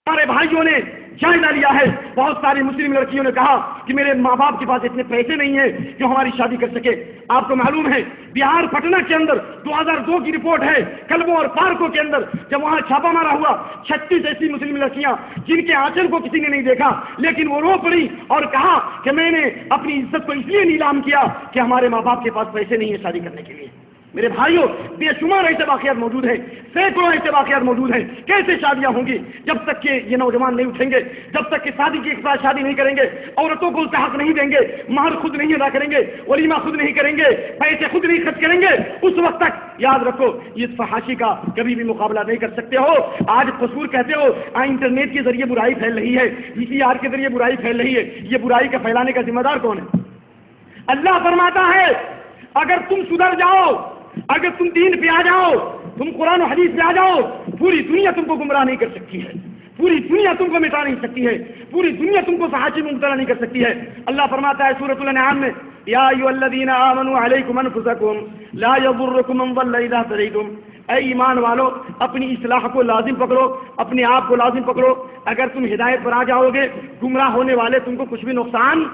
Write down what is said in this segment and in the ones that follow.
ہمارے بھائیوں نے جائزہ لیا ہے. بہت ساری مسلم لڑکیوں نے کہا کہ میرے ماں باپ کے پاس اتنے پیسے نہیں ہیں جو ہماری شادی کر سکے. آپ کو معلوم ہے بہار پٹنہ کے اندر 2002 کی رپورٹ ہے کلبوں اور پارکوں کے اندر جب وہاں چھاپا مارا ہوا 36 ایسی مسلم لڑکیاں جن کے آنچل کو کسی نے نہیں دیکھا لیکن وہ رو پڑی اور کہا کہ میں نے اپنی عزت کو اس لیے نیلام کیا کہ ہمارے ماں باپ کے پاس پیسے نہیں ہیں شادی کرنے کے لیے. میرے بھائیوں بے شمار ایسے واقعات موجود ہیں, سینکڑوں ایسے واقعات موجود ہیں. کیسے شادیاں ہوں گی جب تک کہ یہ نوجوان نہیں اٹھیں گے, جب تک کہ شادی کے ساتھ شادی نہیں کریں گے, عورتوں کو اس کا حق نہیں دیں گے, مہر خود نہیں ادا کریں گے, ولیمہ خود نہیں کریں گے, پیسے خود نہیں خرچ کریں گے, اس وقت تک یاد رکھو اس فحاشی کا کبھی بھی مقابلہ نہیں کر سکتے ہو. آج قصور کہتے ہو انٹرنیٹ کے ذریعے برائی پھیل رہی ہے, VCR کے ذریعے برائی پھیل رہی ہے. یہ برائی کا پھیلانے کا ذمہ دار کون ہے؟ اللہ فرماتا ہے اگر تم سدھر جاؤ, اگر تم دین پہ آ جاؤ, تم قرآن و حدیث پہ آ جاؤ, پوری دنیا تم کو گمراہ نہیں کر سکتی ہے, پوری دنیا تم کو مٹا نہیں سکتی ہے, پوری دنیا تم کو فحاشی میں مبتلا نہیں کر سکتی ہے. اللہ فرماتا ہے سورۃ الانعام میں یا ایھا الذین آمنوا علیکم انفسکم لا یضرکم من ضل اذا اهتدیتم. اے ایمان والو اپنی اصلاح کو لازم پکڑو, اپنے آپ کو لازم پکڑو. اگر تم ہدایت پر آ جاؤ گے گمراہ ہونے والے تم کو کچھ بھی نقصان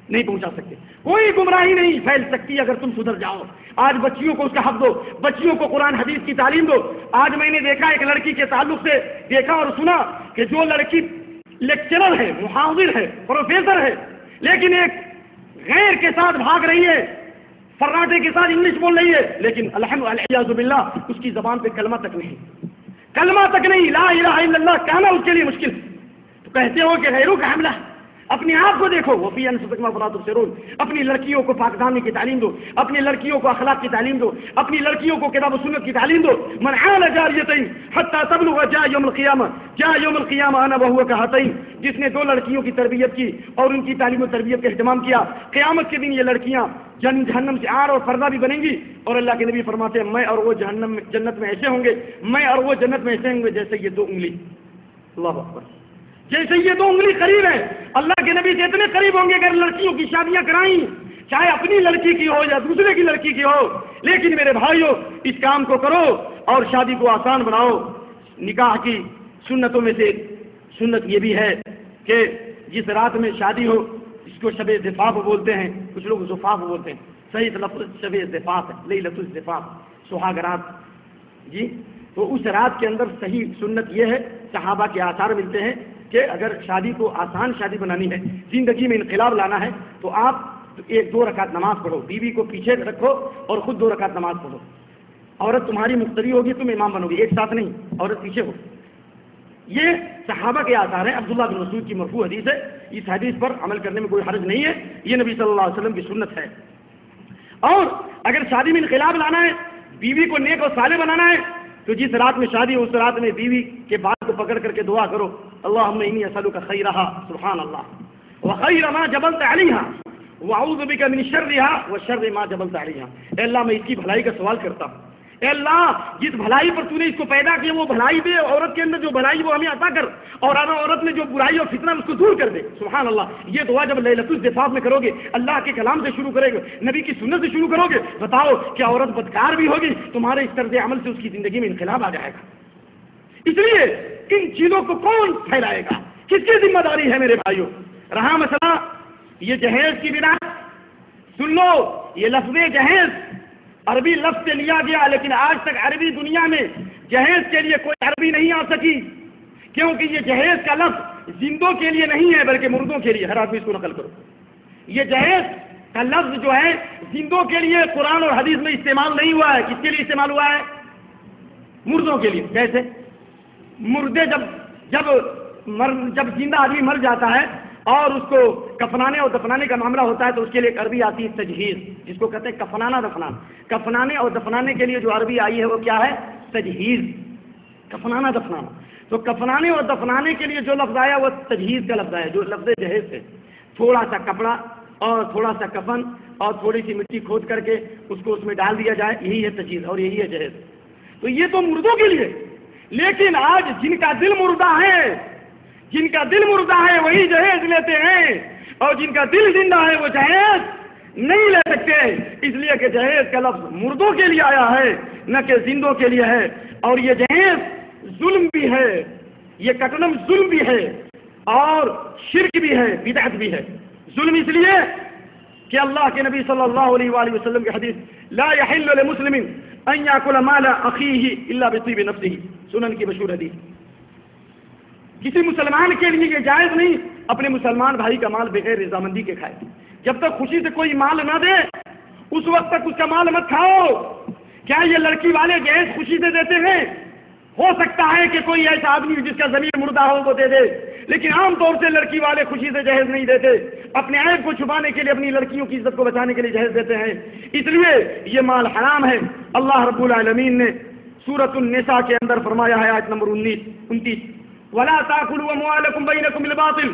نہیں پہنچا سکتے, کوئی گمراہی نہیں پھیل سکتی اگر تم سدھر جاؤ. آج بچیوں کو اس کا حق دو, بچیوں کو قرآن حدیث کی تعلیم دو. آج میں نے دیکھا ایک لڑکی کے تعلق سے دیکھا اور سنا کہ جو لڑکی لیکچرر ہے, محاضر ہے, پروفیسر ہے, لیکن ایک غیر کے ساتھ بھاگ رہی ہے, فراٹے کے ساتھ انگلش بول رہی ہے, لیکن الحمد باللہ اس کی زبان پہ کلمہ تک نہیں, کلمہ تک نہیں, لا الہ الا اللہ کہنا اس کے لیے مشکل ہے. تو کہتے ہو کہ غیروں کا حملہ. اپنے آپ کو دیکھو, وہ فی انفسکم افلا تبصرون. اپنی لڑکیوں کو پاکدامنی کی تعلیم دو, اپنی لڑکیوں کو اخلاق کی تعلیم دو, اپنی لڑکیوں کو کتاب و سنت کی تعلیم دو. من حال جاریتین حتی تبلغ جاء یوم القیامہ انا وہو کہاتین. جس نے 2 لڑکیوں کی تربیت کی اور ان کی تعلیم و تربیت کا اہتمام کیا, قیامت کے دن یہ لڑکیاں جہنم سے آر اور پردہ بھی بنیں گی. اور اللہ کے نبی فرماتے ہیں میں اور وہ جنت میں ایسے ہوں گے, میں اور وہ جنت میں ایسے ہوں گے جیسے یہ 2 انگلی. اللہ اکبر, جیسے یہ 2 انگلی قریب ہیں. اللہ کے نبی سے اتنے قریب ہوں گے اگر لڑکیوں کی شادیاں کرائیں, چاہے اپنی لڑکی کی ہو یا دوسرے کی لڑکی کی ہو. لیکن میرے بھائیوں اس کام کو کرو اور شادی کو آسان بناؤ. نکاح کی سنتوں میں سے سنت یہ بھی ہے کہ جس رات میں شادی ہو, اس کو شب زفاف بولتے ہیں, کچھ لوگ زفاف بولتے ہیں, صحیح لفظ شب زفاف ہے, لیلۃ الزفاف, سہاگ رات. جی تو اس رات کے اندر صحیح سنت یہ ہے, صحابہ کے آثار ملتے ہیں کہ اگر شادی کو آسان شادی بنانی ہے, زندگی میں انقلاب لانا ہے, تو آپ 1-2 رکعت نماز پڑھو, بیوی کو پیچھے رکھو اور خود 2 رکعت نماز پڑھو. عورت تمہاری مقتدی ہوگی, تم امام بنو گی, ایک ساتھ نہیں, عورت پیچھے ہو. یہ صحابہ کے آثار ہیں. عبداللہ بن مسعود کی مرفوع حدیث ہے. اس حدیث پر عمل کرنے میں کوئی حرج نہیں ہے, یہ نبی صلی اللہ علیہ وسلم کی سنت ہے. اور اگر شادی میں انقلاب لانا ہے, بیوی کو نیک اور صالح بنانا ہے, تو جس رات میں شادی ہو اس رات میں بیوی کے بال کو پکڑ کر کے دعا کرو, اللہم انی اسألک خیرہا, سبحان اللہ, وخیر ما جبلت علیہا واعوذ بک من شرہا وشر ما جبلت علیہا. اے اللہ میں اس کی بھلائی کا سوال کرتا ہوں, اے اللہ جس بھلائی پر تو نے اس کو پیدا کیا وہ بھلائی دے, عورت کے اندر جو بھلائی وہ ہمیں عطا کر, اور اگر عورت میں جو برائی اور فتنہ اس کو دور کر دے. سبحان اللہ. یہ دعا جب لیلۃ الزفاف میں کرو گے, اللہ کے کلام سے شروع کرے گے, نبی کی سنت سے شروع کرو گے, بتاؤ کہ عورت بدکار بھی ہوگی, تمہارے اس طرز عمل سے اس کی زندگی میں انقلاب آ جائے گا. اس لیے ان چیزوں کو کون پھیلائے گا, کس کی ذمہ داری ہے میرے بھائیوں؟ رہا مسئلہ یہ جہیز کی بنا, سن لو یہ لفظ جہیز عربی لفظ سے لیا گیا, لیکن آج تک عربی دنیا میں جہیز کے لیے کوئی عربی نہیں آ سکی, کیونکہ یہ جہیز کا لفظ زندوں کے لیے نہیں ہے بلکہ مردوں کے لیے. ہر آدمی اس کو نقل کرو. یہ جہیز کا لفظ جو ہے زندوں کے لیے قرآن اور حدیث میں استعمال نہیں ہوا ہے. کس کے لیے استعمال ہوا ہے؟ مردوں کے لیے. کیسے؟ مردے جب زندہ آدمی مر جاتا ہے اور اس کو کفنانے اور دفنانے کا معاملہ ہوتا ہے تو اس کے لیے ایک عربی آتی ہے تجہیز, جس کو کہتے ہیں کفنانا دفنانا. کفنانے اور دفنانے کے لیے جو عربی آئی ہے وہ کیا ہے؟ تجہیز. کفنانا دفنانا. تو کفنانے اور دفنانے کے لیے جو لفظ آیا وہ تجہیز کا لفظ آیا, جو لفظ جہیز ہے. تھوڑا سا کپڑا اور تھوڑا سا کفن اور تھوڑی سی مٹی کھود کر کے اس کو اس میں ڈال دیا جائے, یہی ہے تجہیز اور یہی ہے جہیز. تو یہ تو مردوں کے لیے. لیکن آج جن کا دل مردہ ہے وہی جہیز لیتے ہیں, اور جن کا دل زندہ ہے وہ جہیز نہیں لے سکتے, اس لیے کہ جہیز کا لفظ مردوں کے لیے آیا ہے نہ کہ زندوں کے لیے ہے. اور یہ جہیز ظلم بھی ہے, یہ کٹنم ظلم بھی ہے اور شرک بھی ہے، بدعت بھی ہے۔ ظلم اس لیے کہ اللہ کے نبی صلی اللہ علیہ وآلہ وسلم کی حدیث لا يحل لمسلم ان ياكل مال اخيه الا بطيب نفسه، سنن کی مشہور حدیث۔ کسی مسلمان کے لیے یہ جائز نہیں اپنے مسلمان بھائی کا مال بغیر رضامندی کے کھائے، جب تک خوشی سے کوئی مال نہ دے اس وقت تک اس کا مال مت کھاؤ۔ کیا یہ لڑکی والے جہیز خوشی سے دیتے ہیں؟ ہو سکتا ہے کہ کوئی ایسا آدمی جس کا ضمیر مردہ ہو وہ دے دے، لیکن عام طور سے لڑکی والے خوشی سے جہیز نہیں دیتے، اپنے عیب کو چھپانے کے لیے، اپنی لڑکیوں کی عزت کو بچانے کے لیے جہیز دیتے ہیں، اس لیے یہ مال حرام ہے۔ اللہ رب العالمین نے سورۃ النساء کے اندر فرمایا ہے، آیت نمبر 29 وَلَا تَأْكُلُوا أَمْوَالَكُمْ بَيْنَكُمْ بِالْبَاطِلِ،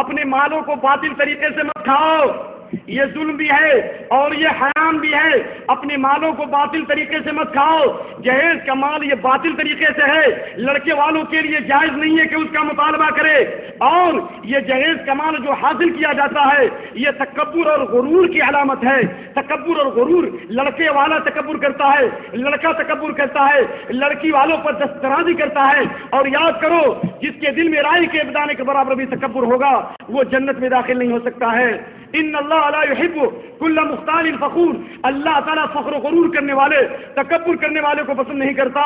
اپنے مالوں کو باطل طریقے سے مت کھاؤ، یہ ظلم بھی ہے اور یہ حرام بھی ہے۔ اپنے مالوں کو باطل طریقے سے مت کھاؤ، جہیز کا مال یہ باطل طریقے سے ہے، لڑکے والوں کے لیے جائز نہیں ہے کہ اس کا مطالبہ کرے، اور یہ جہیز کا مال جو حاصل کیا جاتا ہے یہ تکبر اور غرور کی علامت ہے۔ تکبر اور غرور، لڑکے والا تکبر کرتا ہے، لڑکا تکبر کرتا ہے، لڑکی والوں پر دسترازی کرتا ہے، اور یاد کرو جس کے دل میں رائی کے دانے کے برابر بھی تکبر ہوگا وہ جنت میں داخل نہیں ہو سکتا ہے۔ ان اللہ لا يحب كل مختال فخور، اللہ تعالیٰ فخر و غرور کرنے والے، تکبر کرنے والے کو پسند نہیں کرتا۔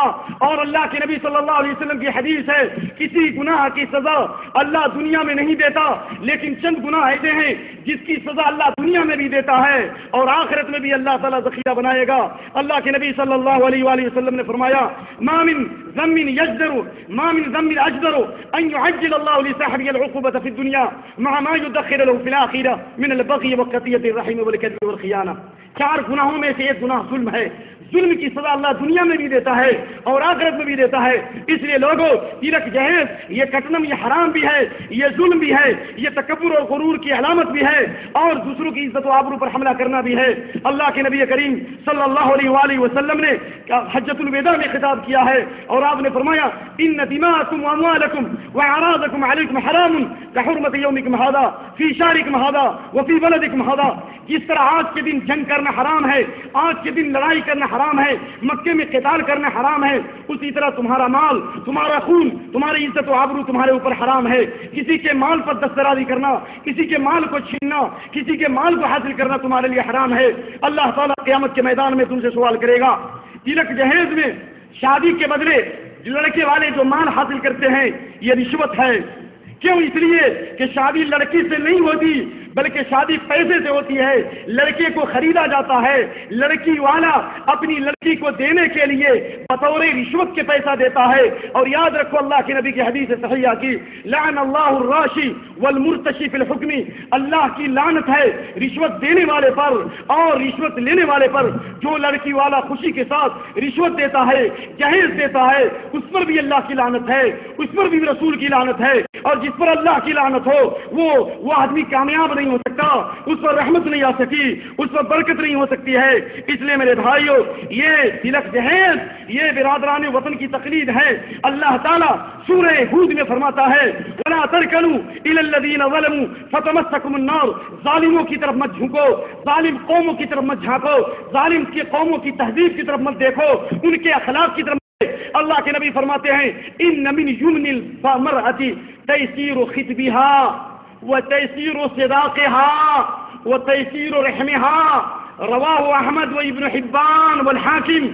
اور اللہ کے نبی صلی اللہ علیہ وسلم کی حدیث ہے کسی گناہ کی سزا اللہ دنیا میں نہیں دیتا، لیکن چند گناہ ایسے ہیں جس کی سزا اللہ دنیا میں بھی دیتا ہے اور آخرت میں بھی اللہ تعالیٰ ذخیرہ بنائے گا۔ اللہ کے نبی صلی اللہ علیہ وآلہ وسلم نے فرمایا ما من ذنب اجدر ان يعجل الله لصاحبه العقوبة في الدنيا مع ما يدخر له في الآخرة من البغي وقطيعة الرحم والكذب والخيانة۔ چار گناہوں میں سے ایک گناہ ظلم ہے، ظلم کی سزا اللہ دنیا میں بھی دیتا ہے اور آخرت میں بھی دیتا ہے۔ اس لیے لوگوں، تلک جہیز یہ کٹنم یہ حرام بھی ہے، یہ ظلم بھی ہے، یہ تکبر اور غرور کی علامت بھی ہے، اور دوسروں کی عزت و آبرو پر حملہ کرنا بھی ہے۔ اللہ کے نبی کریم صلی اللہ علیہ وآلہ وسلم نے حجۃ الوداع میں خطاب کیا ہے اور آپ نے فرمایا ان دماءکم واموالکم واعراضکم علیکم حرام کحرمۃ یومکم ھذا فی شہرکم ھذا وفی بلدکم ھذا۔ جس طرح آج کے دن جنگ کرنا حرام ہے، آج کے دن لڑائی کرنا حرام ہے، مکے میں قتال کرنا حرام ہے، اسی طرح تمہارا مال، تمہارا خون، تمہاری عزت و آبرو تمہارے اوپر حرام ہے۔ کسی کے مال پر دسترازی کرنا، کسی کے مال کو چھیننا، کسی کے مال کو حاصل کرنا تمہارے لیے حرام ہے۔ اللہ تعالیٰ قیامت کے میدان میں تم سے سوال کرے گا۔ تلک جہیز میں شادی کے بدلے لڑکے والے جو مال حاصل کرتے ہیں یہ رشوت ہے۔ کیوں؟ اس لیے کہ شادی لڑکی سے نہیں ہوتی بلکہ شادی پیسے سے ہوتی ہے، لڑکے کو خریدا جاتا ہے، لڑکی والا اپنی لڑکی کو دینے کے لیے بطور رشوت کے پیسہ دیتا ہے۔ اور یاد رکھو اللہ کے نبی کی حدیث صحیحہ کی لعن اللہ الراشی والمرتشی فی الحکم، اللہ کی لعنت ہے رشوت دینے والے پر اور رشوت لینے والے پر۔ جو لڑکی والا خوشی کے ساتھ رشوت دیتا ہے، جہیز دیتا ہے، اس پر بھی اللہ کی لعنت ہے، اس پر بھی رسول کی لعنت ہے، اور جس پر اللہ کی لعنت ہو وہ آدمی کامیاب نہیں ہو سکتا، اس پر رحمت نہیں آ سکی، اس پر برکت نہیں ہو سکتی ہے۔ اس لیے میرے بھائیوں، یہ تلک جہیز یہ برادران وطن کی تقلید ہے۔ اللہ تعالیٰ سورہ ہود میں فرماتا ہے وَلَا تَرْكَنُوا إِلَى الَّذِينَ ظَلَمُوا فَتَمَسَّكُمُ النَّارُ، ظالموں کی طرف مت جھکو، ظالم قوموں کی طرف مت جھانکو، ظالم کی قوموں کی تہذیب کی طرف مت دیکھو، ان کے اخلاق کی طرف۔ اللہ کے نبی فرماتے ہیں ان من یمن المرأة تیسیر خطبها وتیسیر صداقها وتیسیر رحمها، رواہ احمد و ابن حبان والحاکم۔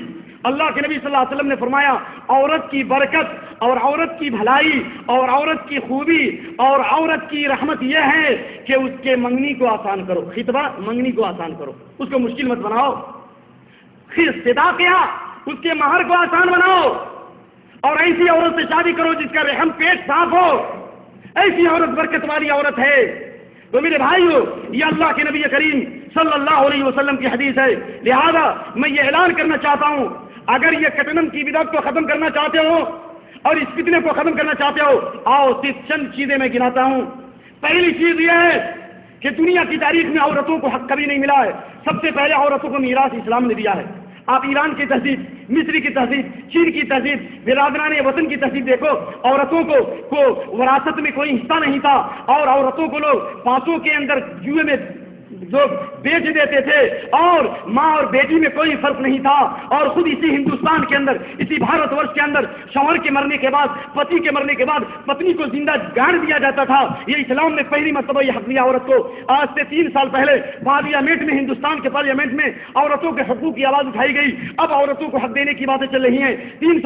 اللہ کے نبی صلی اللہ علیہ وسلم نے فرمایا عورت کی برکت اور عورت کی بھلائی اور عورت کی خوبی اور عورت کی رحمت یہ ہے کہ اس کے منگنی کو آسان کرو، خطبہ منگنی کو آسان کرو، اس کو مشکل مت بناؤ۔ صداقها، اس کے مہر کو آسان بناؤ، اور ایسی عورت سے شادی کرو جس کا رحم پیٹ صاف ہو، ایسی عورت برکت والی عورت ہے۔ تو میرے بھائیو، یہ اللہ کے نبی کریم صلی اللہ علیہ وسلم کی حدیث ہے، لہذا میں یہ اعلان کرنا چاہتا ہوں اگر یہ کٹنم کی بدعت کو ختم کرنا چاہتے ہو اور اس فتنے کو ختم کرنا چاہتے ہو، آؤ صرف چند چیزیں میں گناتا ہوں۔ پہلی چیز یہ ہے کہ دنیا کی تاریخ میں عورتوں کو حق کبھی نہیں ملا ہے۔ سب سے پہلے عورتوں کو میراث اسلام نے دیا ہے۔ آپ ایران کی تہذیب، مصر کی تہذیب، چین کی تہذیب، برادران وطن کی تہذیب دیکھو، عورتوں کو وراثت میں کوئی حصہ نہیں تھا، اور عورتوں کو لوگ پانچوں کے اندر جوئے میں لوگ بیچ دیتے تھے اور ماں اور بیٹی میں کوئی فرق نہیں تھا، اور خود اسی ہندوستان کے اندر، اسی بھارت ورش کے اندر شوہر کے مرنے کے بعد، پتی کے مرنے کے بعد پتنی کو زندہ گاڑ دیا جاتا تھا۔ یہ اسلام نے پہلی مرتبہ یہ حق دیا عورت کو۔ آج سے 3 سال پہلے پارلیمنٹ میں، ہندوستان کے پارلیمنٹ میں عورتوں کے حقوق کی آواز اٹھائی گئی۔ اب عورتوں کو حق دینے کی باتیں چل رہی ہیں۔ 3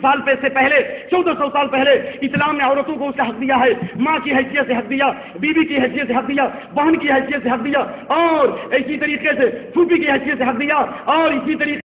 سال سے پہلے 1400 سال پہلے اسلام نے عورتوں کو اس کا حق دیا ہے، ماں کی حیثیت سے حق دیا، بیوی کی حیثیت سے حق دیا، بہن کی حیثیت سے حق دیا، اور اسی طریقے سے پھوپھی کی حیثیت سے حق دیا، اور اسی طریقے